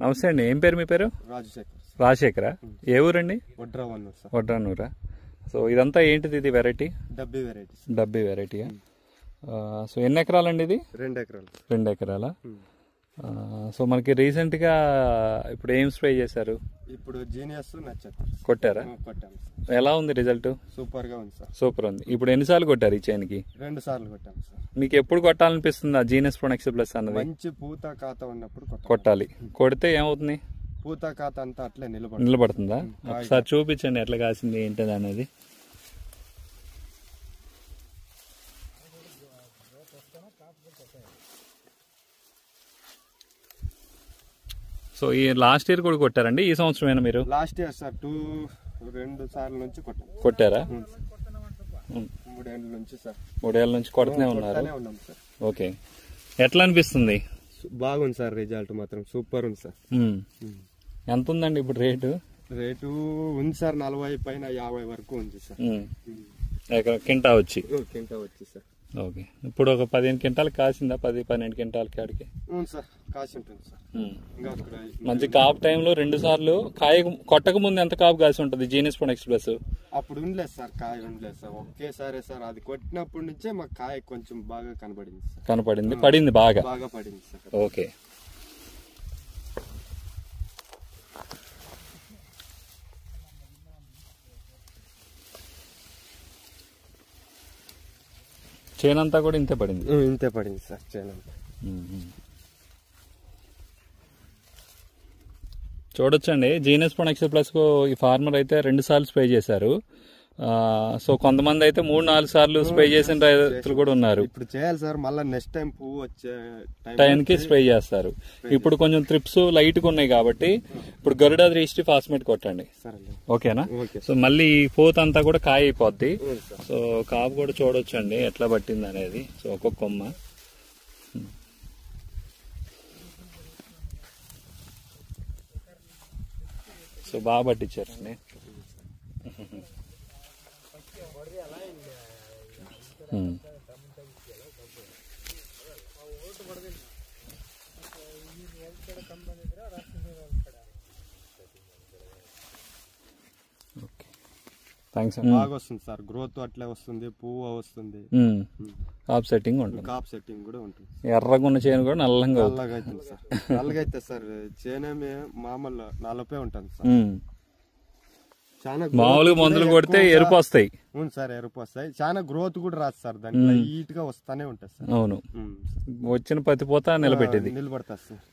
నమస్తే అండి. ఏం పేరు మీ పేరు? రాజశేఖరా? ఏ ఊరండి? వడ్రానూరా. సో ఇదంతా ఏంటిది? ఇది వెరైటీ డబ్బీ వెరైటీయా? సో ఎన్ని ఎకరాలండి ఇది? 2 ఎకరాలా? సో మనకి రీసెంట్గా ఇప్పుడు ఏం స్ప్రే చేశారు? ఇప్పుడు జీనియస్ కొట్టారా? ఎలా ఉంది రిజల్ట్? సూపర్ గా ఉంది సార్. సూపర్ ఉంది. ఇప్పుడు ఎన్నిసార్లు కొట్టారు ఈ చైన్కి? 2 సార్లు కొట్టాము సార్. మీకు ఎప్పుడు కొట్టాలనిపిస్తుంది ఆ జీనియస్ ప్రొడక్ట్స్ ప్లస్ అన్నది? మంచి పూత కాత ఉన్నప్పుడు కొట్టాలి. కొడితే ఏమవుతుంది? పూత కాత అంతా అట్లే నిలబడుతుందా? ఒకసారి చూపించండి ఎట్లా కాసింది ఏంటది అనేది. సో ఈ లాస్ట్ ఇయర్ కూడా కొట్టారండి? ఈ సంవత్సరమేనా మీరు? లాస్ట్ ఇయర్ సార్ 2 సార్లు నుంచి కొట్టారా? 3 ఏళ్ళ నుంచి సార్. 3 ఏళ్ళ నుంచి కొడుతూనే ఉన్నారు. ఓకే, ఎట్లా అనిపిస్తుంది? బాగుంది సార్. రిజల్ట్ మాత్రం సూపర్ ఉంది సార్. ఎంత ఉందండి ఇప్పుడు రేటు ఉంది సార్. 40 పైన 50 వరకు ఉంది సార్. కింటా వచ్చి సార్. ఓకే, ఇప్పుడు ఒక 15 క్వింటాలు కాసిందా? 10-12 క్వింటాల కాడికి సార్ కాసి ఉంటుంది సార్. మంచి కాపు టైంలో 2 సార్లు కాయ కొట్టక ముందు ఎంత కాపు కాసి ఉంటుంది జీనియస్ ప్రొడక్ట్స్ ప్లస్? అప్పుడు ఉండలేదు సార్, కాయ ఉండలేదు సార్. ఒకేసారి సార్ అది కొట్టినప్పటి నుంచే మాకు కాయ కొంచెం బాగా కనపడింది. పడింది బాగా పడింది సార్. ఓకే, చేనంతా కూడా ఇంతే పడింది సార్. చేనంతా చూడొచ్చండి. జీనియస్ ప్రొడక్ట్స్ ప్లస్ ఈ ఫార్మర్ అయితే 2 సార్లు స్ప్రే చేశారు. సో కొంతమంది అయితే 3-4 సార్లు స్ప్రే చేసిన రైతులు కూడా ఉన్నారు. ఇప్పుడు చేయాలి సార్. మళ్ళీ నెక్స్ట్ టైం పువ్వు వచ్చే టైంకి స్ప్రే చేస్తారు. ఇప్పుడు కొంచెం త్రిప్స్ లైట్ గా ఉన్నాయి కాబట్టి ఇప్పుడు గరుడా 3 ఫాస్మేట్ కొట్టండి. ఓకేనా? సో మళ్ళీ పోత్ అంతా కూడా కాయ అయిపోద్ది. సో కాపు కూడా చూడొచ్చండి ఎట్లా పట్టింది అనేది. సో ఒక్కొక్క కొమ్మ సో బాగా పట్టించారండి. బాగా వస్తుంది సార్. గ్రోత్ అట్లే వస్తుంది, పువ్వు వస్తుంది, కాప్ సెట్టింగ్ కూడా ఉంటుంది. ఎర్రగా ఉన్న చేను కూడా నల్లగా అవుతుంది సార్. నల్లగా అయితే సార్ చేనేమే మామూలు నల్లపే ఉంటుంది సార్. మామూలుగా మందులు కొడితే ఎరుపు వస్తాయి. అవును సార్, ఎరుపు వస్తాయి. చాలా గ్రోత్ కూడా రాదు సార్. దాంట్లో హీట్ గా వస్తానే ఉంటుంది సార్. అవును, వచ్చిన పత్తి పోతా నిలబెట్టేది. నిలబడతా సార్.